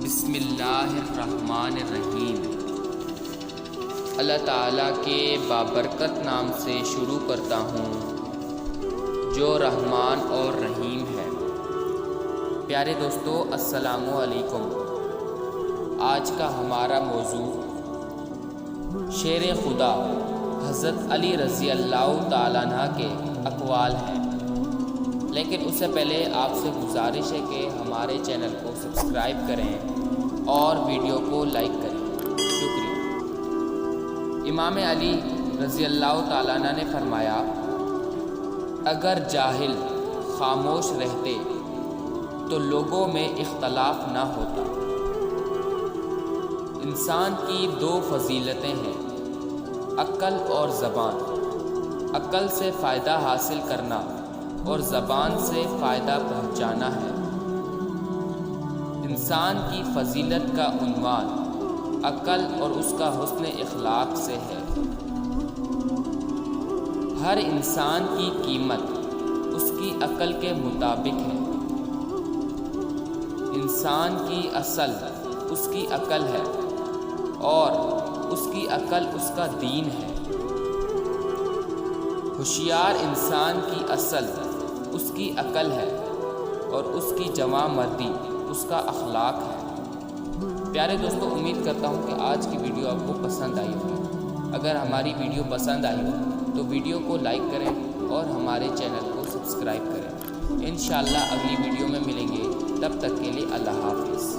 بسم اللہ الرحمن الرحیم۔ اللہ تعالیٰ کے بابرکت نام سے شروع کرتا ہوں جو رحمان اور رحیم ہے۔ پیارے دوستو، السلام علیکم۔ آج کا ہمارا موضوع شیر خدا حضرت علی رضی اللہ تعالیٰ عنہ کے اقوال ہیں، لیکن اس سے پہلے آپ سے گزارش ہے کہ ہمارے چینل کو سبسکرائب کریں اور ویڈیو کو لائک کریں، شکریہ۔ امام علی رضی اللہ تعالیٰ عنہ نے فرمایا، اگر جاہل خاموش رہتے تو لوگوں میں اختلاف نہ ہوتا۔ انسان کی دو فضیلتیں ہیں، عقل اور زبان۔ عقل سے فائدہ حاصل کرنا اور زبان سے فائدہ پہنچانا ہے۔ انسان کی فضیلت کا عنوان عقل اور اس کا حسن اخلاق سے ہے۔ ہر انسان کی قیمت اس کی عقل کے مطابق ہے۔ انسان کی اصل اس کی عقل ہے اور اس کی عقل اس کا دین ہے۔ ہوشیار انسان کی اصل اس کی عقل ہے اور اس کی جواں مردی اس کا اخلاق ہے۔ پیارے دوستو، امید کرتا ہوں کہ آج کی ویڈیو آپ کو پسند آئی ہوگی۔ اگر ہماری ویڈیو پسند آئی ہو تو ویڈیو کو لائک کریں اور ہمارے چینل کو سبسکرائب کریں۔ انشاءاللہ اگلی ویڈیو میں ملیں گے، تب تک کے لیے اللہ حافظ۔